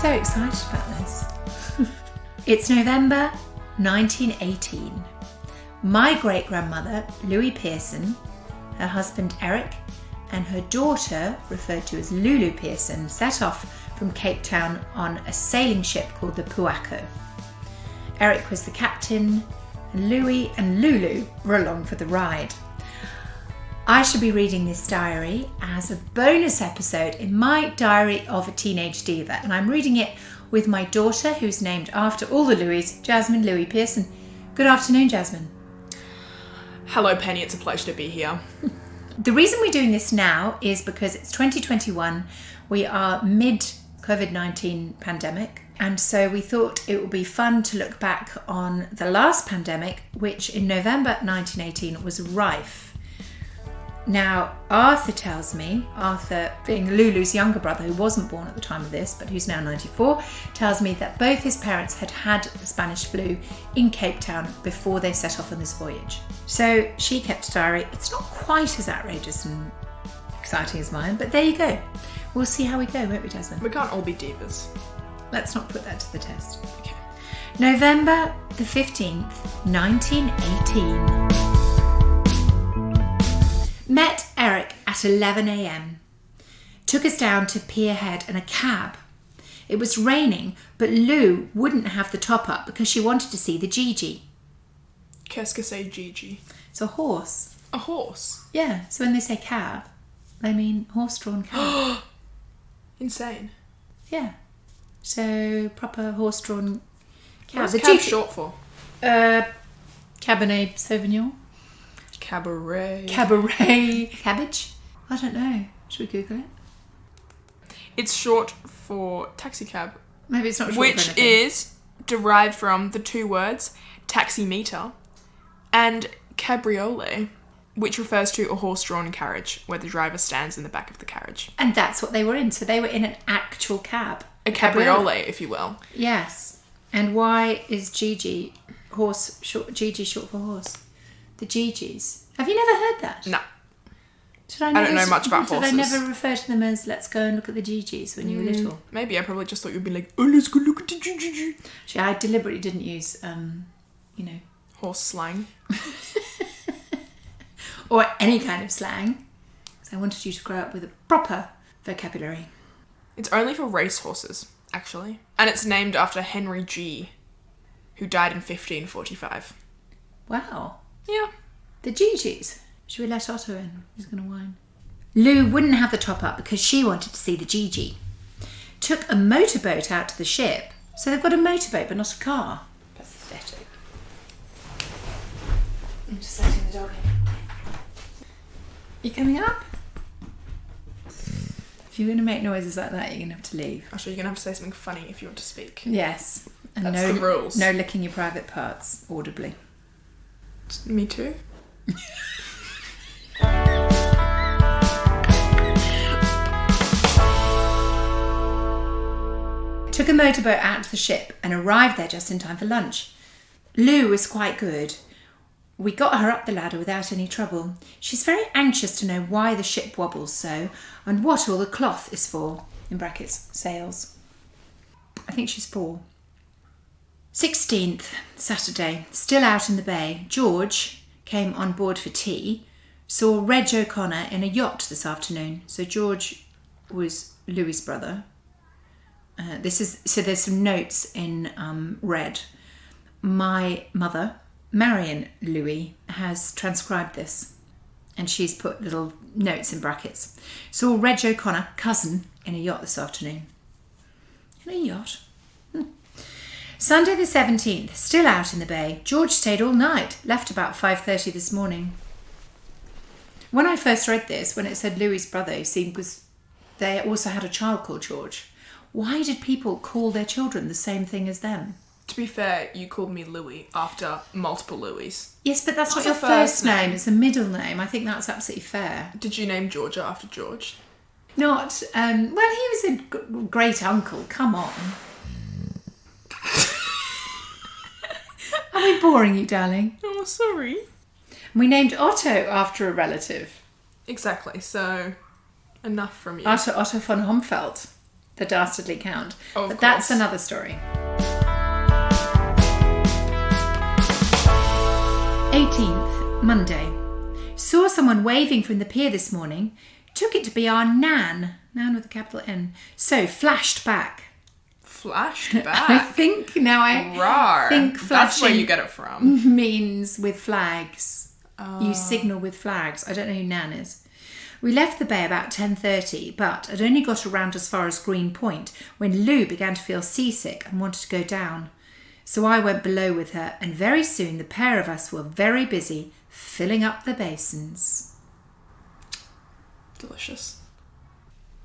so excited about this. It's November 1918. My great-grandmother, Louis Pearson, her husband Eric, and her daughter, referred to as Lulu Pearson, set off from Cape Town on a sailing ship called the Puaco. Eric was the captain, and Louis and Lulu were along for the ride. I shall be reading this diary as a bonus episode in my Diary of a Teenage Diva, and I'm reading it with my daughter, who's named after all the Louis, Jasmine Louis Pearson. Good afternoon, Jasmine. Hello, Penny. It's a pleasure to be here. The reason we're doing this now is because it's 2021. We are mid-COVID-19 pandemic. And so we thought it would be fun to look back on the last pandemic, which in November 1918 was rife. Now, Arthur tells me, Arthur being Lulu's younger brother, who wasn't born at the time of this, but who's now 94, tells me that both his parents had had the Spanish flu in Cape Town before they set off on this voyage. So she kept a diary. It's not quite as outrageous and exciting as mine, but there you go. We'll see how we go, won't we, Jasmine? We can't all be divas. Let's not put that to the test. Okay. November the 15th, 1918. Met Eric at 11 a.m. Took us down to Pier Head in a cab. It was raining, but Lou wouldn't have the top up because she wanted to see the Gigi. Qu'est-ce que c'est Gigi? It's a horse. A horse? Yeah, so when they say cab, they mean horse-drawn cab. Insane. Yeah. So, proper horse-drawn cab. What's The cab Gigi- short for? Cabernet Sauvignon. Cabaret. Cabbage? I don't know. Should we Google it? It's short for taxi cab, Maybe it's not short for which anything. is derived from the two words taximeter and cabriolet, which refers to a horse-drawn carriage where the driver stands in the back of the carriage. And that's what they were in. So they were in an actual cab. A cabriolet, if you will. Yes. And why is Gigi short for horse? The Gigis. Have you never heard that? No. Did I don't know much about Did I horses. never refer to them as let's go and look at the Gigis when you were little? Maybe I probably just thought you'd be like, oh, let's go look at the Gigi. Actually, I deliberately didn't use, Horse slang. or any kind of slang. Because I wanted you to grow up with a proper vocabulary. It's only for racehorses, actually. And it's named after Henry G., who died in 1545. Wow. Yeah. The Gigis. Should we let Otto in? He's going to whine. Lou wouldn't have the top up because she wanted to see the Gigi. Took a motorboat out to the ship. So they've got a motorboat but not a car. Pathetic. I'm just letting the dog in. You coming up? If you're going to make noises like that, you're going to have to leave. Actually, you're going to have to say something funny if you want to speak. Yes. And That's the rules. No licking your private parts audibly. Me too. Took a motorboat out to the ship and arrived there just in time for lunch. Lou was quite good. We got her up the ladder without any trouble. She's very anxious to know why the ship wobbles so and what all the cloth is for, in brackets, sails. I think she's 4. 16th, Saturday, still out in the bay. George came on board for tea, saw Reg O'Connor in a yacht this afternoon. So George was Louis' brother. So there's some notes in red. My mother, Marion Louis, has transcribed this, and she's put little notes in brackets. Saw Reg O'Connor, cousin, in a yacht this afternoon. In a yacht? Sunday the 17th, still out in the bay. George stayed all night, left about 5:30 this morning. When I first read this, when it said Louis' brother, it seemed because they also had a child called George. Why did people call their children the same thing as them? To be fair, you called me Louis after multiple Louis. Yes, but that's not What's your the first first name. name? It's a middle name. I think that's absolutely fair. Did you name Georgia after George? Not, well, he was a great uncle. Come on. Are we boring you, darling? Oh, sorry. We named Otto after a relative. Exactly, so enough from you. Otto von Homfeld, the dastardly count. Of But that's course. another story. 18th, Monday. Saw someone waving from the pier this morning. Took it to be our Nan. Nan with a capital N. So, flashed back. Flashed I back. think now I Rawr. think That's where flashing you get it from. means with flags. You signal with flags. I don't know who Nan is. We left the bay about 10:30, but had only got around as far as Green Point when Lou began to feel seasick and wanted to go down. So I went below with her, and very soon the pair of us were very busy filling up the basins. Delicious.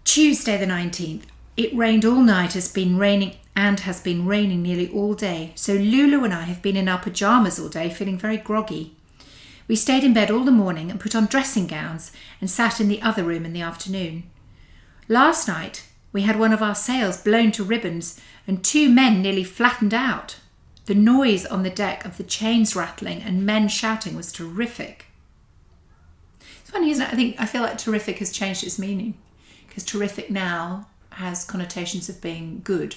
Tuesday the 19th. It rained all night, has been raining nearly all day, so Lulu and I have been in our pyjamas all day, feeling very groggy. We stayed in bed all the morning and put on dressing gowns and sat in the other room in the afternoon. Last night we had one of our sails blown to ribbons and 2 men nearly flattened out. The noise on the deck of the chains rattling and men shouting was terrific. It's funny, isn't it? I feel like terrific has changed its meaning, because terrific now has connotations of being good.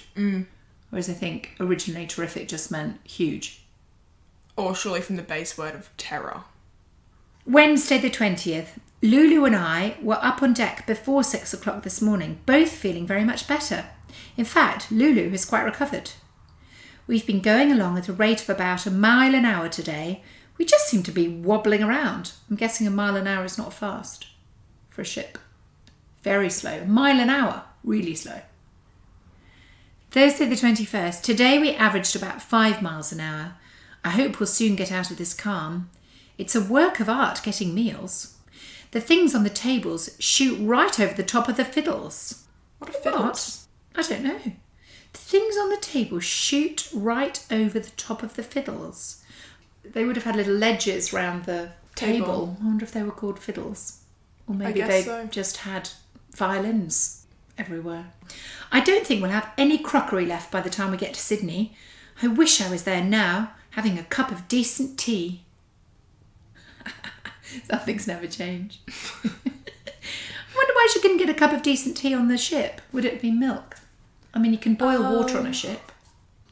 Whereas I think originally terrific just meant huge. Or surely from the base word of terror. Wednesday the 20th. Lulu and I were up on deck before 6 o'clock this morning, both feeling very much better. In fact, Lulu has quite recovered. We've been going along at a rate of about 1 mile an hour today. We just seem to be wobbling around. I'm guessing 1 mile an hour is not fast for a ship. Very slow. 1 mile an hour. Really slow. Thursday the 21st. Today we averaged about 5 miles an hour. I hope we'll soon get out of this calm. It's a work of art getting meals. The things on the tables shoot right over the top of the fiddles. What are fiddles? What? I don't know. The things on the table shoot right over the top of the fiddles. They would have had little ledges round the table. I wonder if they were called fiddles. Or maybe guess they so. just had violins everywhere. I don't think we'll have any crockery left by the time we get to Sydney. I wish I was there now, having a cup of decent tea. Some things never change. I wonder why she couldn't get a cup of decent tea on the ship. Would it be milk? I mean, you can boil water on a ship.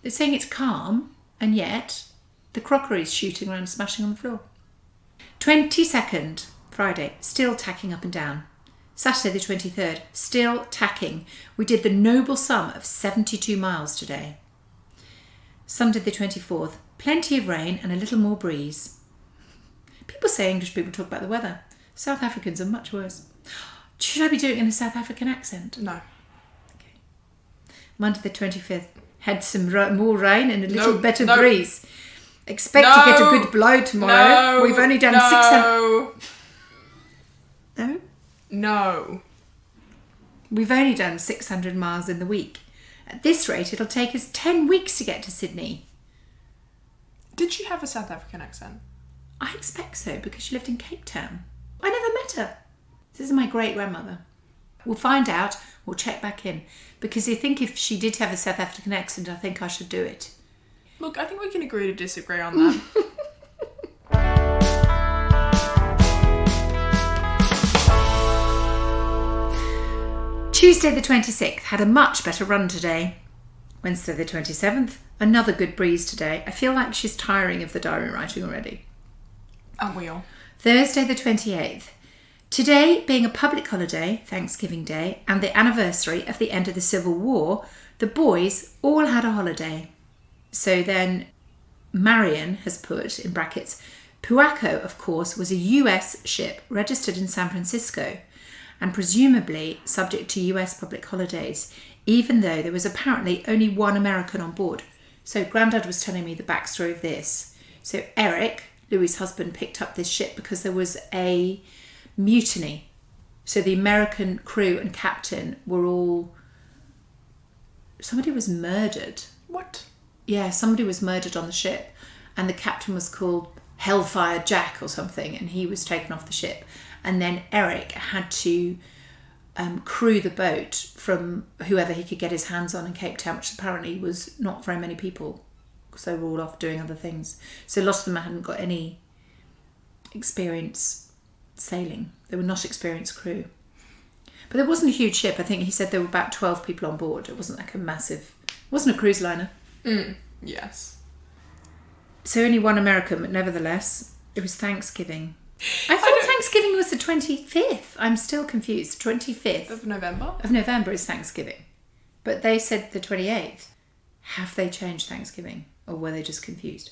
They're saying it's calm, and yet the crockery's shooting around, smashing on the floor. 22nd, Friday, still tacking up and down. Saturday the 23rd, still tacking. We did the noble sum of 72 miles today. Sunday the 24th, plenty of rain and a little more breeze. People say English people talk about the weather. South Africans are much worse. Should I be doing it in a South African accent? No. Okay. Monday the 25th, had some more rain and a little No, better no. breeze. Expect to get a good blow tomorrow. No, We've only done 600... No? No. We've only done 600 miles in the week. At this rate, it'll take us 10 weeks to get to Sydney. Did she have a South African accent? I expect so, because she lived in Cape Town. I never met her. This is my great-grandmother. We'll find out. We'll check back in. Because I think if she did have a South African accent, I think I should do it. Look, I think we can agree to disagree on that. Tuesday the 26th, had a much better run today. Wednesday the 27th, another good breeze today. I feel like she's tiring of the diary writing already. Aren't we all? Thursday the 28th. Today being a public holiday, Thanksgiving Day, and the anniversary of the end of the Civil War, the boys all had a holiday. So then Marion has put, in brackets, Puaco, of course, was a US ship registered in San Francisco and presumably subject to US public holidays, even though there was apparently only one American on board. So Grandad was telling me the backstory of this. So Eric, Louis' husband, picked up this ship because there was a mutiny. So the American crew and captain were all... Somebody was murdered. What? Yeah, somebody was murdered on the ship, and the captain was called Hellfire Jack or something, and he was taken off the ship. And then Eric had to crew the boat from whoever he could get his hands on in Cape Town, which apparently was not very many people, because they were all off doing other things. So a lot of them hadn't got any experience sailing. They were not experienced crew. But it wasn't a huge ship. I think he said there were about 12 people on board. It wasn't like a massive... It wasn't a cruise liner. Yes. So only one American, but nevertheless, it was Thanksgiving. I thought Thanksgiving was the 25th. I'm still confused. 25th Of November? of November is Thanksgiving. But they said the 28th. Have they changed Thanksgiving? Or were they just confused?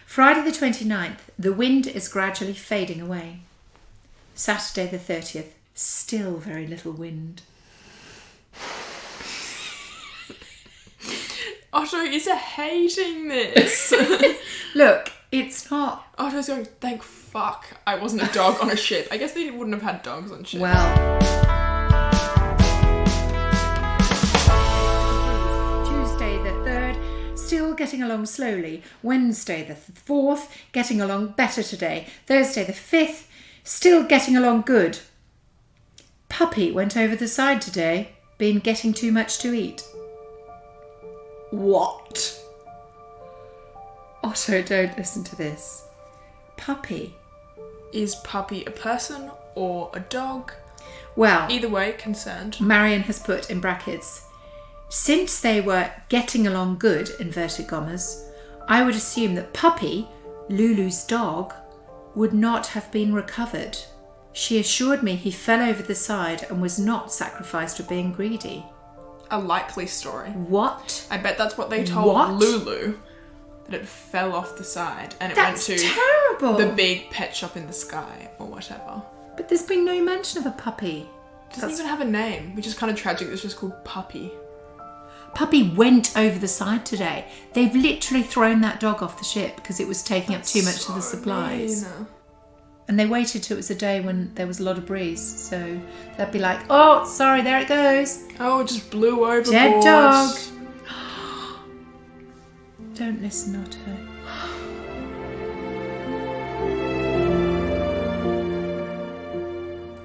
Friday the 29th, the wind is gradually fading away. Saturday the 30th, still very little wind. Otto is hating this. Look, it's not... Otto's going, thank fuck I wasn't a dog on a ship. I guess they wouldn't have had dogs on ships. Well... Tuesday the 3rd, still getting along slowly. Wednesday the 4th, getting along better today. Thursday the 5th, still getting along good. Puppy went over the side today. Been getting too much to eat. What? Otto, don't listen to this. Puppy. Is puppy a person or a dog? Well, Either way, concerned. Marion has put in brackets, since they were getting along good, inverted commas, I would assume that Puppy, Lulu's dog, would not have been recovered. She assured me he fell over the side and was not sacrificed for being greedy. A likely story. What? I bet that's what they told What? Lulu. That it fell off the side and it That's went to terrible. the big pet shop in the sky or whatever. But there's been no mention of a puppy. It doesn't even have a name, which is kind of tragic. It's just called Puppy. Puppy went over the side today. They've literally thrown that dog off the ship because it was taking up too much of the supplies. mean. And they waited till it was a day when there was a lot of breeze. So they'd be like, oh, sorry, there it goes. Oh, it just blew overboard. Dead dog. Don't listen, Otto.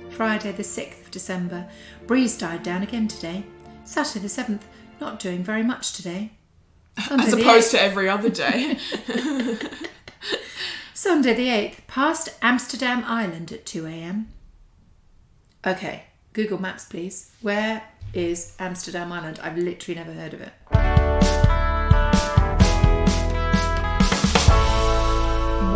Friday the 6th of December. Breeze died down again today. Saturday the 7th. Not doing very much today. Sunday As the opposed 8th. to every other day. Sunday the 8th. Past Amsterdam Island at 2 a.m. Okay, Google Maps please. Where is Amsterdam Island? I've literally never heard of it.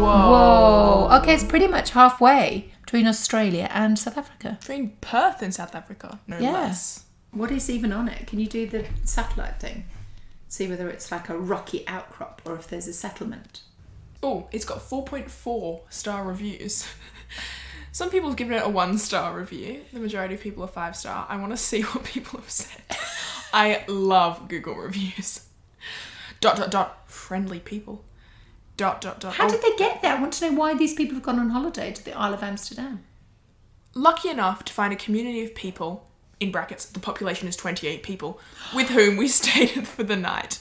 Whoa. Okay, it's pretty much halfway between Australia and South Africa. Between Perth and South Africa, no less. What is even on it? Can you do the satellite thing? See whether it's like a rocky outcrop or if there's a settlement. Oh, it's got 4.4 star reviews. Some people have given it a 1-star review. The majority of people are 5-star. I want to see what people have said. I love Google reviews. ... Friendly people. ... How did they get there? I want to know why these people have gone on holiday to the Isle of Amsterdam. Lucky enough to find a community of people, in brackets, the population is 28 people, with whom we stayed for the night.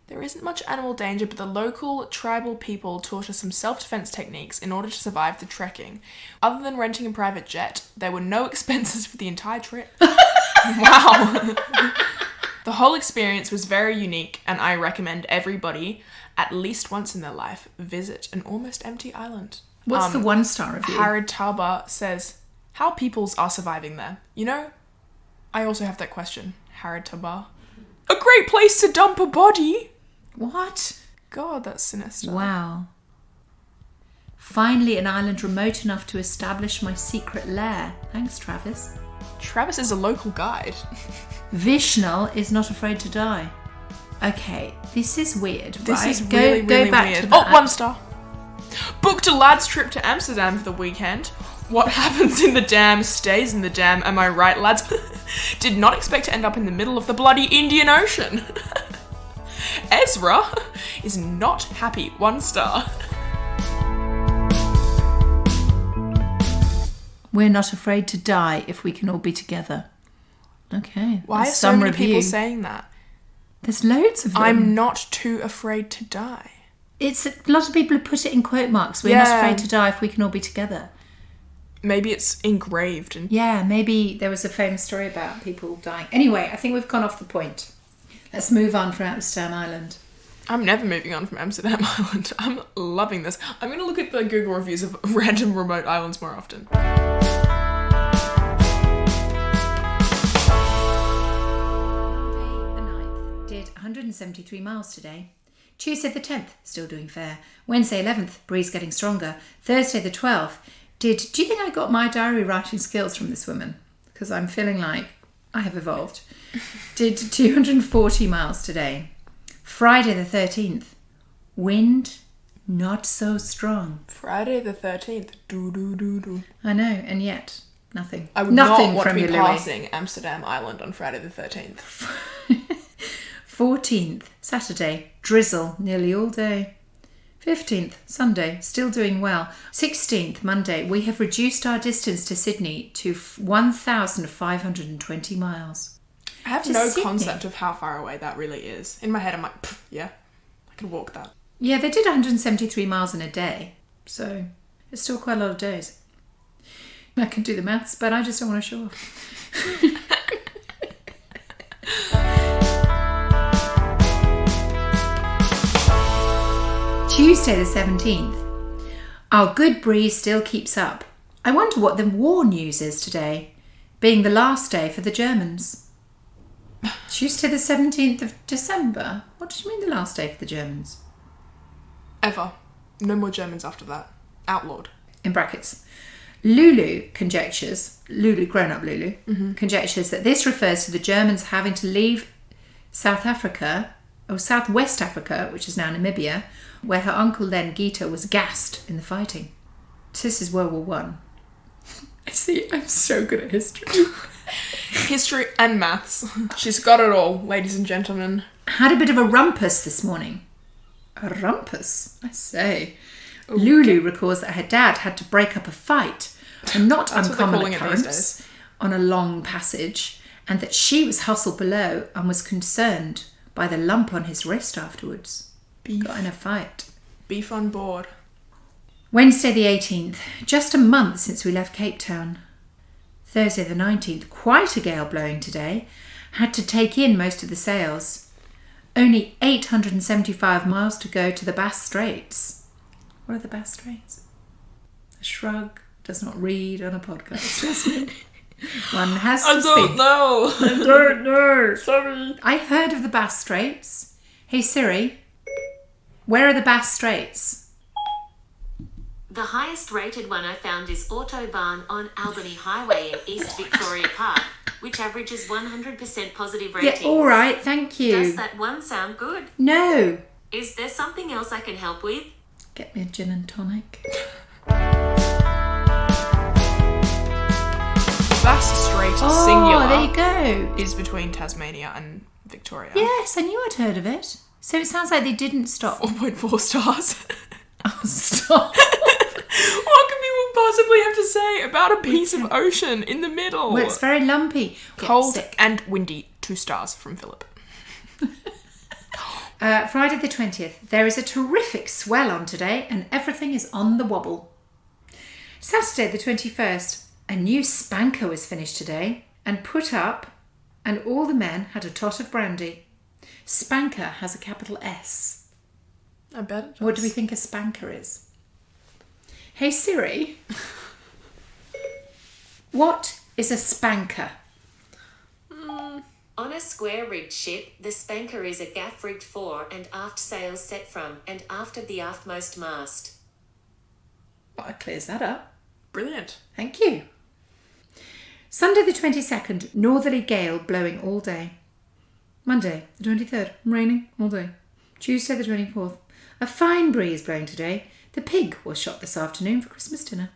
There isn't much animal danger, but the local tribal people taught us some self-defense techniques in order to survive the trekking. Other than renting a private jet, there were no expenses for the entire trip. Wow. The whole experience was very unique, and I recommend everybody, at least once in their life, visit an almost empty island. What's the 1-star review? Harrod Tauber says, how peoples are surviving there. You know, I also have that question. Harrod Tauber. A great place to dump a body. What? God, that's sinister. Wow. Finally, an island remote enough to establish my secret lair. Thanks, Travis. Travis is a local guide. Vishnal is not afraid to die. Okay, this is weird, This right? is really, really go back weird. to that. Oh, 1-star. Booked a lad's trip to Amsterdam for the weekend. What happens in the dam stays in the dam, am I right, lads? Did not expect to end up in the middle of the bloody Indian Ocean. Ezra is not happy. 1-star. We're not afraid to die if we can all be together. Okay. Why are that's so some many review. people saying that? There's loads of them. I'm not too afraid to die. It's a lot of people have put it in quote marks. We're not Yeah. afraid to die if we can all be together. Maybe it's engraved. And Yeah, maybe there was a famous story about people dying. Anyway, I think we've gone off the point. Let's move on from Amsterdam Island. I'm never moving on from Amsterdam Island. I'm loving this. I'm going to look at the Google reviews of random remote islands more often. 173 miles today. Tuesday the 10th, still doing fair. Wednesday 11th, breeze getting stronger. Thursday the 12th, do you think I got my diary writing skills from this woman? Because I'm feeling like I have evolved. Did 240 miles today. Friday the 13th, wind not so strong. Friday the 13th. Do. I know, and yet nothing. I would nothing not want from to be you, Louis. passing Amsterdam Island on Friday the 13th. 14th, Saturday, drizzle nearly all day. 15th, Sunday, still doing well. 16th, Monday, we have reduced our distance to Sydney to 1,520 miles. I have To no Sydney? concept of how far away that really is. In my head, I'm like, yeah, I could walk that. Yeah, they did 173 miles in a day, so it's still quite a lot of days. I can do the maths, but I just don't want to show off. Tuesday the 17th. Our good breeze still keeps up. I wonder what the war news is today, being the last day for the Germans. Tuesday the 17th of December? What do you mean the last day for the Germans? Ever. No more Germans after that. Outlawed. In brackets. Lulu conjectures, grown-up Lulu, conjectures that this refers to the Germans having to leave South Africa, or Southwest Africa, which is now Namibia, where her uncle then, Gita, was gassed in the fighting. This is World War One. See, I'm so good at history. History and maths. She's got it all, ladies and gentlemen. Had a bit of a rumpus this morning. A rumpus, I say. Lulu recalls that her dad had to break up a fight, a not That's what they're uncommon calling it these occurrence, days. on a long passage, and that she was hustled below and was concerned by the lump on his wrist afterwards. Beef. Got in a fight. Beef on board. Wednesday the 18th, just a month since we left Cape Town. Thursday the 19th, quite a gale blowing today. Had to take in most of the sails. Only 875 miles to go to the Bass Straits. What are the Bass Straits? A shrug does not read on a podcast, does it? One has to speak. know. I don't know. Sorry. I've heard of the Bass Straits. Hey Siri, where are the Bass Straits? The highest rated one I found is Autobahn on Albany Highway in East Victoria Park, which averages 100% positive ratings. Yeah, all right, thank you. Does that one sound good? No. Is there something else I can help with? Get me a gin and tonic. Bass Strait Oh, singular there you go. is between Tasmania and Victoria. Yes, I knew I'd heard of it. So it sounds like they didn't stop. 4.4 stars. Oh, stop. What can people possibly have to say about a piece of ocean in the middle? Well, it's very lumpy. Get Cold sick. and windy. 2 stars from Philip. Friday the 20th. There is a terrific swell on today and everything is on the wobble. Saturday the 21st. A new spanker was finished today and put up, and all the men had a tot of brandy. Spanker has a capital S. I bet it does. What do we think a spanker is? Hey Siri, what is a spanker? On a square-rigged ship, the spanker is a gaff-rigged fore and aft sails set from and aft of the aftmost mast. Well, that clears that up. Brilliant. Thank you. Sunday the 22nd, northerly gale blowing all day. Monday the 23rd, raining all day. Tuesday the 24th, a fine breeze blowing today. The pig was shot this afternoon for Christmas dinner.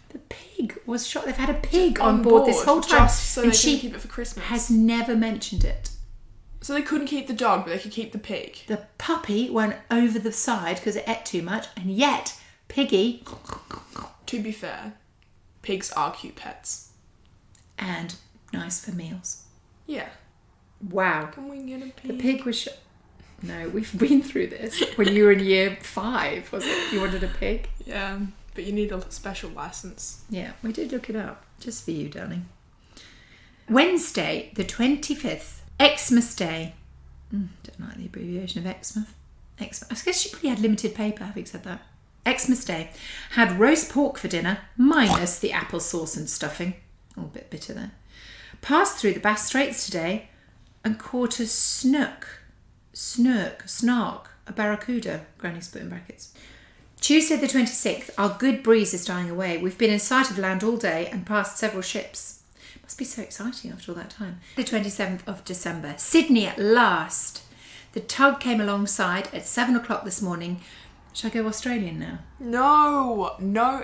The pig was shot. They've had a pig on board this whole time. Just so and they she can keep it for Christmas. has never mentioned it. So they couldn't keep the dog, but they could keep the pig. The puppy went over the side because it ate too much, and yet Piggy, To be fair, pigs are cute pets. and nice for meals. Yeah. Wow. Can we get a pig? The pig was No, we've been through this. When you were in year 5, was it? You wanted a pig? Yeah, but you need a special license. Yeah, we did look it up. Just for you, darling. Wednesday, the 25th. Xmas Day. Don't like the abbreviation of Xmas. I guess she probably had limited paper, having said that. Xmas Day. Had roast pork for dinner, minus the apple sauce and stuffing. Oh, a bit bitter there. Passed through the Bass Straits today and caught a snook. snark, a barracuda, Granny's put in brackets. Tuesday the 26th, our good breeze is dying away. We've been in sight of land all day and passed several ships. Must be so exciting after all that time. The 27th of December, Sydney at last. The tug came alongside at 7 o'clock this morning. Shall I go Australian now? No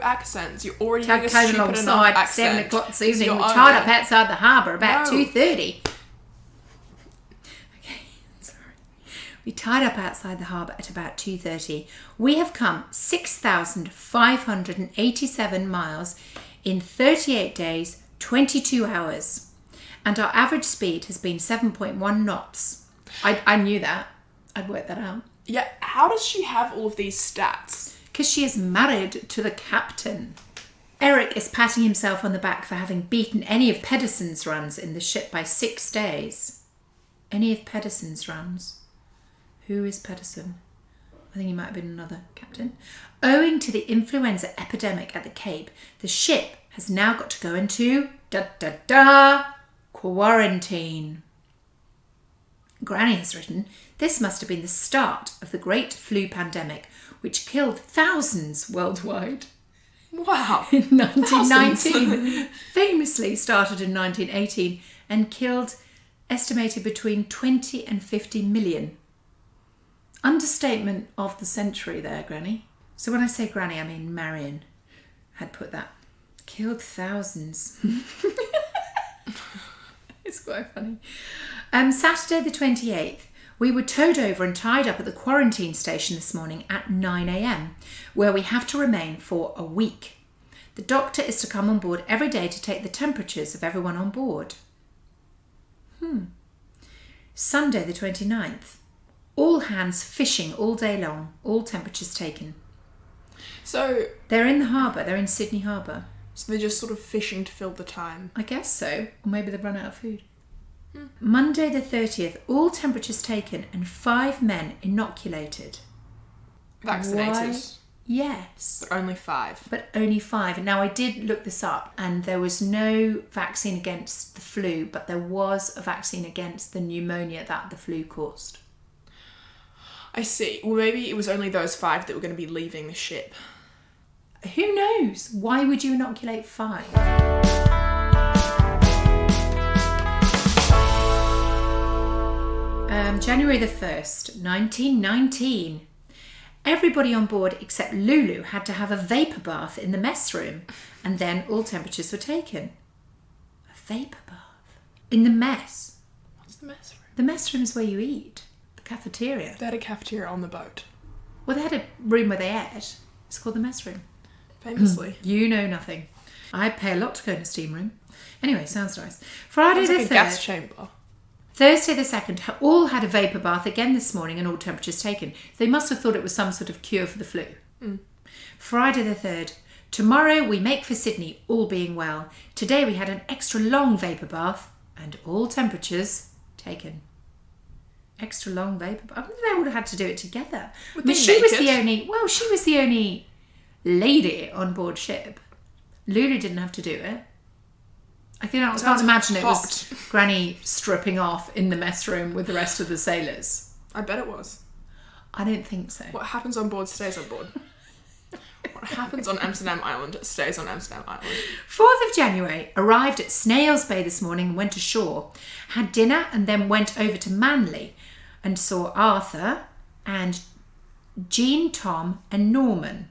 accents. You're already Tug doing a came stupid enough alongside at accent. 7 o'clock this evening. You're We on tied it. up outside the harbour about No. 2:30. Okay, sorry. We tied up outside the harbour at about 2:30. We have come 6,587 miles in 38 days, 22 hours. And our average speed has been 7.1 knots. I knew that. I'd worked that out. Yeah, how does she have all of these stats? Because she is married to the captain. Eric is patting himself on the back for having beaten any of Pedersen's runs in the ship by 6 days. Any of Pedersen's runs? Who is Pedersen? I think he might have been another captain. Owing to the influenza epidemic at the Cape, the ship has now got to go into quarantine. Granny has written, this must have been the start of the great flu pandemic, which killed thousands worldwide. Wow. In 1919, famously started in 1918 and killed estimated between 20 and 50 million. Understatement of the century there, Granny. So when I say Granny, I mean Marion had put that. Killed thousands. It's quite funny. Saturday the 28th, we were towed over and tied up at the quarantine station this morning at 9 a.m, where we have to remain for a week. The doctor is to come on board every day to take the temperatures of everyone on board. Sunday the 29th, all hands fishing all day long, all temperatures taken. So They're in the harbour, they're in Sydney Harbour. they're just sort of fishing to fill the time. I guess so, or maybe they've run out of food. Monday the 30th, all temperatures taken and 5 men inoculated. Vaccinated. Why? Yes, But only 5. but only 5. Now I did look this up and there was no vaccine against the flu, but there was a vaccine against the pneumonia that the flu caused. I see. Well, maybe it was only those 5 that were going to be leaving the ship. Who knows? Why would you inoculate 5? January the 1st, 1919. Everybody on board except Lulu had to have a vapour bath in the mess room, and then all temperatures were taken. A vapour bath? In the mess? What's the mess room? The mess room is where you eat. The cafeteria. They had a cafeteria on the boat. Well, they had a room where they ate. It's called the mess room. Famously. You know nothing. I'd pay a lot to go in a steam room. Anyway, sounds nice. Friday It's the like a 3rd. gas chamber. Thursday the 2nd, all had a vapour bath again this morning and all temperatures taken. They must have thought it was some sort of cure for the flu. Friday the 3rd, tomorrow we make for Sydney, all being well. Today we had an extra long vapour bath and all temperatures taken. Extra long vapour bath. I wonder if they would have had to do it together. Were I mean, they she was naked? she was the only lady on board ship. Lulu didn't have to do it. I can't Sounds imagine it hot. was Granny stripping off in the mess room with the rest of the sailors. I bet it was. I don't think so. What happens on board stays on board. What happens on Amsterdam Island stays on Amsterdam Island. 4th of January, arrived at Snails Bay this morning and went ashore. Had dinner and then went over to Manly and saw Arthur and Jean, Tom and Norman.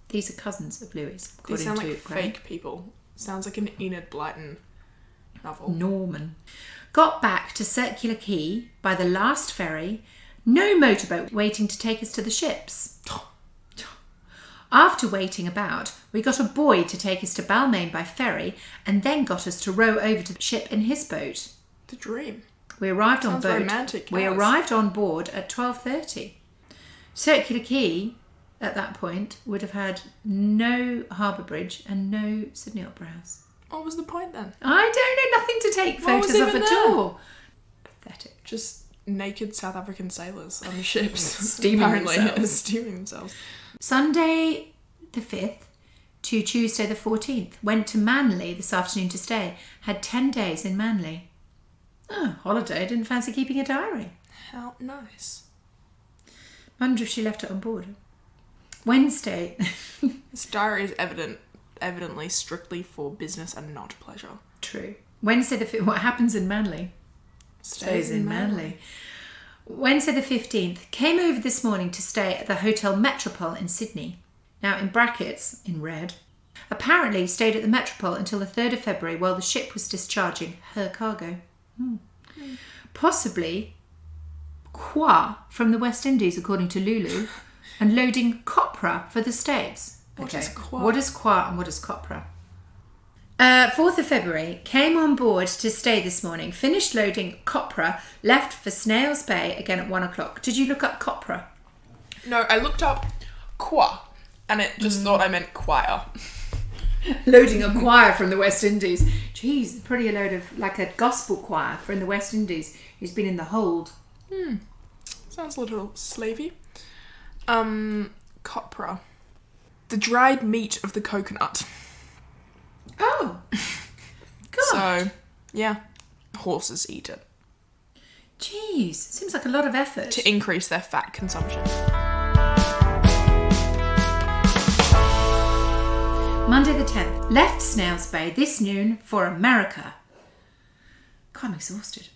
These are cousins of Louis, These according sound to like Granny. fake people. Sounds like an Enid Blyton novel. Norman. Got back to Circular Quay by the last ferry. No motorboat waiting to take us to the ships. After waiting about, we got a boy to take us to Balmain by ferry and then got us to row over to the ship in his boat. The dream. We arrived Sounds on boat. romantic, We yes. arrived on board at 12:30. Circular Quay at that point would have had no harbour bridge and no Sydney Opera House. What was the point then? I don't know, nothing to take What was photos of even at there? all. Pathetic. Just naked South African sailors on ships. Steaming apparently. themselves. Steaming themselves. Sunday the 5th to Tuesday the 14th. Went to Manly this afternoon to stay. Had 10 days in Manly. Oh, holiday. Didn't fancy keeping a diary. How nice. Wonder if she left it on board. Wednesday. This diary is evidently strictly for business and not pleasure. True. Wednesday what happens in Manly stays in Manly. Wednesday the 15th. Came over this morning to stay at the Hotel Metropole in Sydney. Now in brackets, in red. Apparently stayed at the Metropole until the 3rd of February while the ship was discharging her cargo. Possibly qua from the West Indies, according to Lulu, and loading copra for the States. What is qua? What is qua and what is copra? 4th of February, came on board to stay this morning, finished loading copra, left for Snails Bay again at 1 o'clock. Did you look up copra? No, I looked up qua, and it just thought I meant choir. Loading a choir from the West Indies. Jeez, pretty a load of, like a gospel choir from the West Indies who's been in the hold. Sounds a little slavey. Copra. The dried meat of the coconut. Oh, God. So, yeah, horses eat it. Jeez, seems like a lot of effort. To increase their fat consumption. Monday the 10th. Left Snails Bay this noon for America. God, I'm exhausted.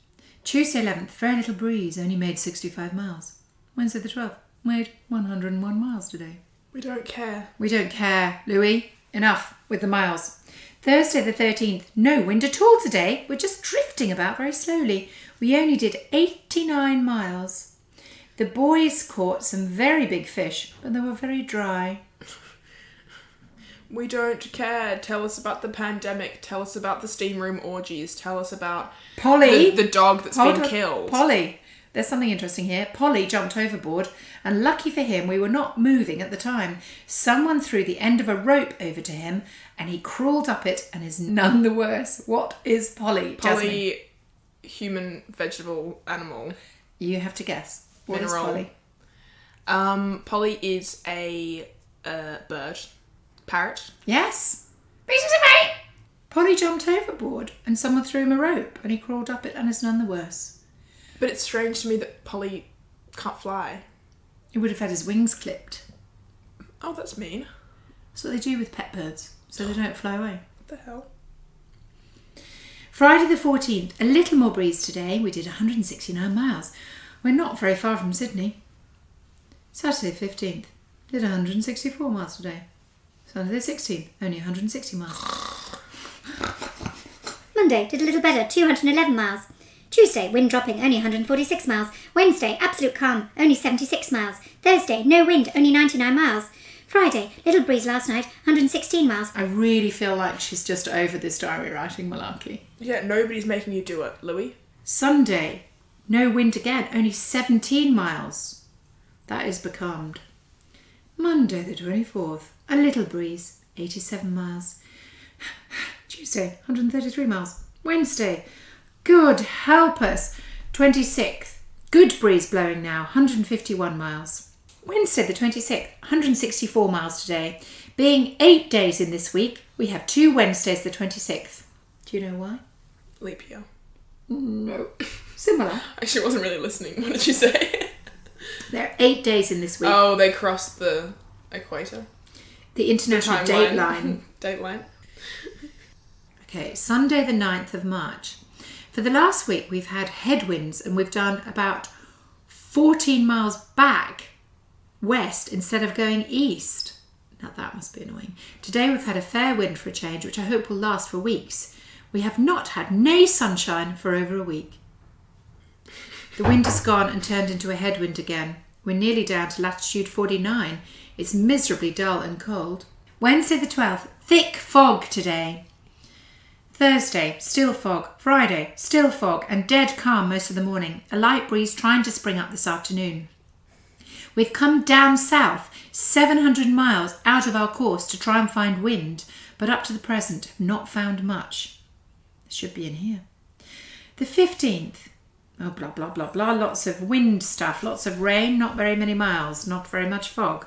Tuesday 11th. Very little breeze, only made 65 miles. Wednesday the 12th. Made 101 miles today. We don't care. We don't care, Louis. Enough with the miles. Thursday the 13th. No wind at all today. We're just drifting about very slowly. We only did 89 miles. The boys caught some very big fish, but they were very dry. We don't care. Tell us about the pandemic. Tell us about the steam room orgies. Tell us about Polly, the dog that's been killed. Polly, there's something interesting here. Polly jumped overboard, and lucky for him, we were not moving at the time. Someone threw the end of a rope over to him, and he crawled up it and is none the worse. What is Polly? Polly, Jasmine? human, vegetable, animal. You have to guess. What is Mineral. Polly? Polly is a bird. Parrot. Yes. Polly jumped overboard, and someone threw him a rope, and he crawled up it and is none the worse. But it's strange to me that Polly can't fly. He would have had his wings clipped. Oh, that's mean. That's what they do with pet birds, so they don't fly away. What the hell? Friday the 14th, a little more breeze today. We did 169 miles. We're not very far from Sydney. Saturday the 15th, did 164 miles today. Sunday the 16th, only 160 miles. Monday, did a little better, 211 miles. Tuesday, wind dropping, only 146 miles. Wednesday, absolute calm, only 76 miles. Thursday, no wind, only 99 miles. Friday, little breeze last night, 116 miles. I really feel like she's just over this diary writing malarkey. Yeah, nobody's making you do it, Louis. Sunday, no wind again, only 17 miles. That is becalmed. Monday the 24th, a little breeze, 87 miles. Tuesday, 133 miles. Wednesday, good help us, 26th. Good breeze blowing now, 151 miles. Wednesday the 26th, 164 miles today. Being 8 days in this week, we have 2 Wednesdays the 26th. Do you know why? Leap year. No. Similar. Actually, I wasn't really listening. What did you say? There are 8 days in this week. Oh, they crossed the equator. The international dateline. Dateline. Okay, Sunday the 9th of March. For the last week, we've had headwinds and we've done about 14 miles back west instead of going east. Now that must be annoying. Today we've had a fair wind for a change, which I hope will last for weeks. We have not had no sunshine for over a week. The wind has gone and turned into a headwind again. We're nearly down to latitude 49. It's miserably dull and cold. Wednesday the 12th, thick fog today. Thursday, still fog. Friday, still fog and dead calm most of the morning. A light breeze trying to spring up this afternoon. We've come down south, 700 miles out of our course to try and find wind, but up to the present have not found much. It should be in here. The 15th, oh, blah, blah, blah, blah, lots of wind stuff, lots of rain, not very many miles, not very much fog.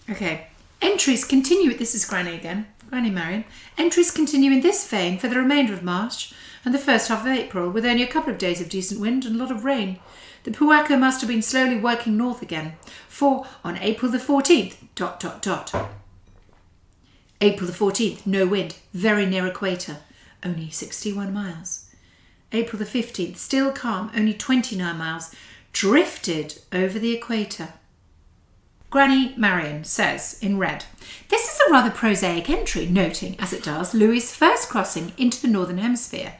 Okay, entries continue, this is Granny again, Granny Marion. Entries continue in this vein for the remainder of March. and the first half of April, with only a couple of days of decent wind and a lot of rain. The Puaco must have been slowly working north again, for on April the 14th, ... April the 14th, no wind, very near equator, only 61 miles. April the 15th, still calm, only 29 miles, drifted over the equator. Granny Marion says, in red, this is a rather prosaic entry, noting, as it does, Louis's first crossing into the Northern Hemisphere.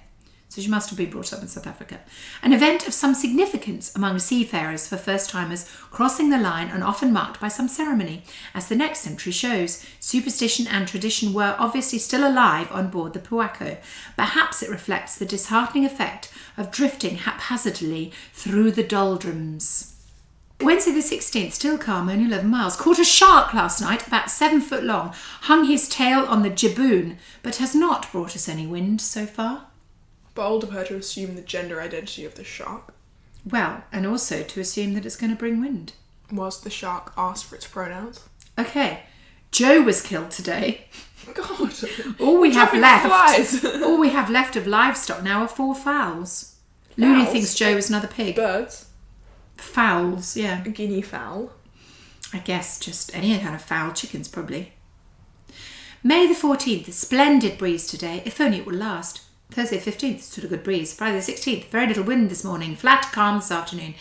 So she must have been brought up in South Africa. An event of some significance among seafarers for first-timers crossing the line and often marked by some ceremony. As the next entry shows, superstition and tradition were obviously still alive on board the Puaco. Perhaps it reflects the disheartening effect of drifting haphazardly through the doldrums. Wednesday the 16th, still calm, only 11 miles. Caught a shark last night, about 7 foot long. Hung his tail on the jibboom, but has not brought us any wind so far. Bold of her to assume the gender identity of the shark. Well, and also to assume that it's going to bring wind. Was the shark asked for its pronouns? Okay, Joe was killed today. God. All we have Flies. all we have left of livestock now are 4 fowls. Looney thinks Joe is another pig. Birds. Fowls, yeah. A guinea fowl. I guess just any kind of fowl. Chickens, probably. May the 14th, a splendid breeze today, if only it will last. Thursday 15th, stood a good breeze. Friday the 16th, very little wind this morning. Flat, calm this afternoon.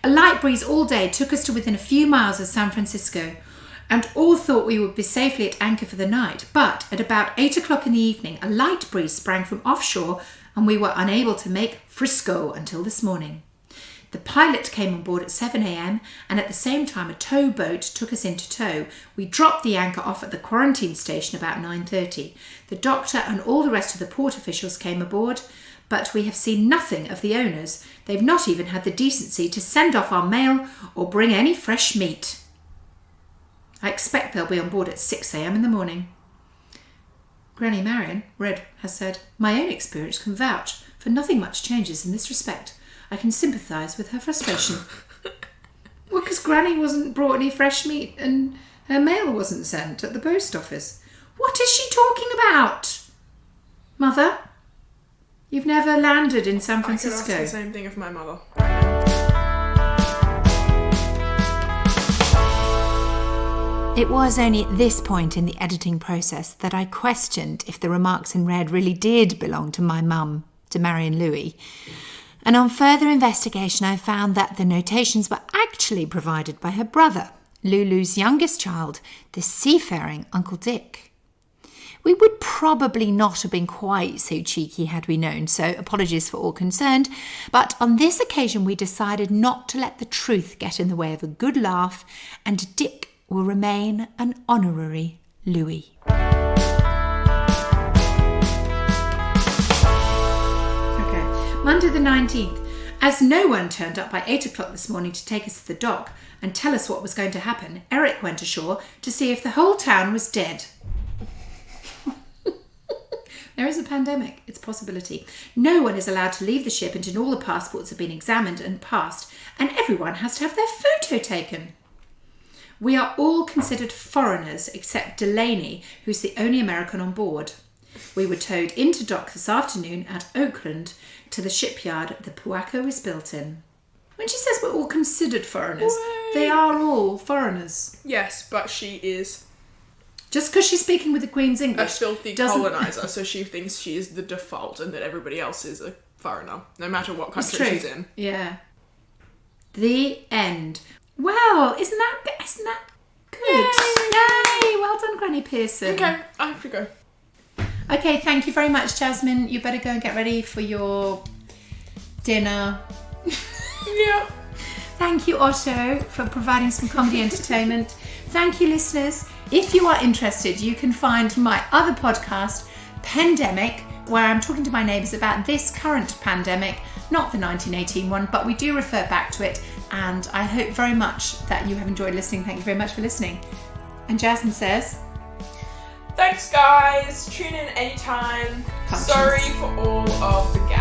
A light breeze all day took us to within a few miles of San Francisco, and all thought we would be safely at anchor for the night. But at about 8 o'clock in the evening, a light breeze sprang from offshore, and we were unable to make Frisco until this morning. The pilot came on board at 7 a.m. and at the same time a tow boat took us into tow. We dropped the anchor off at the quarantine station about 9:30. The doctor and all the rest of the port officials came aboard, but we have seen nothing of the owners. They've not even had the decency to send off our mail or bring any fresh meat. I expect they'll be on board at 6 a.m. in the morning. Granny Marion, red, has said, my own experience can vouch, for nothing much changes in this respect. I can sympathise with her frustration. Well, because Granny wasn't brought any fresh meat and her mail wasn't sent at the post office. What is she talking about? Mother, you've never landed in San Francisco. I could ask the same thing of my mother. It was only at this point in the editing process that I questioned if the remarks in red really did belong to my mum, to Marion Louis. And on further investigation, I found that the notations were actually provided by her brother, Lulu's youngest child, the seafaring Uncle Dick. We would probably not have been quite so cheeky had we known, so apologies for all concerned, but on this occasion we decided not to let the truth get in the way of a good laugh, and Dick will remain an honorary Louis. Monday the 19th. As no one turned up by 8 o'clock this morning to take us to the dock and tell us what was going to happen, Eric went ashore to see if the whole town was dead. There is a pandemic, it's a possibility. No one is allowed to leave the ship until all the passports have been examined and passed, and everyone has to have their photo taken. We are all considered foreigners except Delaney, who's the only American on board. We were towed into dock this afternoon at Oakland to the shipyard the Puaco is built in. When she says we're all considered foreigners, they are all foreigners. Yes, but she is... Just because she's speaking with the Queen's English... a filthy coloniser, so she thinks she is the default and that everybody else is a foreigner, no matter what country she's in. Yeah. The end. Well, isn't that good? Yay! Well done, Granny Pearson. Okay, I have to go. Okay, thank you very much, Jasmine. You better go and get ready for your dinner. Yeah. Thank you, Otto, for providing some comedy entertainment. Thank you, listeners. If you are interested, you can find my other podcast, Pandemic, where I'm talking to my neighbours about this current pandemic, not the 1918 one, but we do refer back to it. And I hope very much that you have enjoyed listening. Thank you very much for listening. And Jasmine says... Thanks, guys. Tune in anytime. Punches. Sorry for all of the gaps.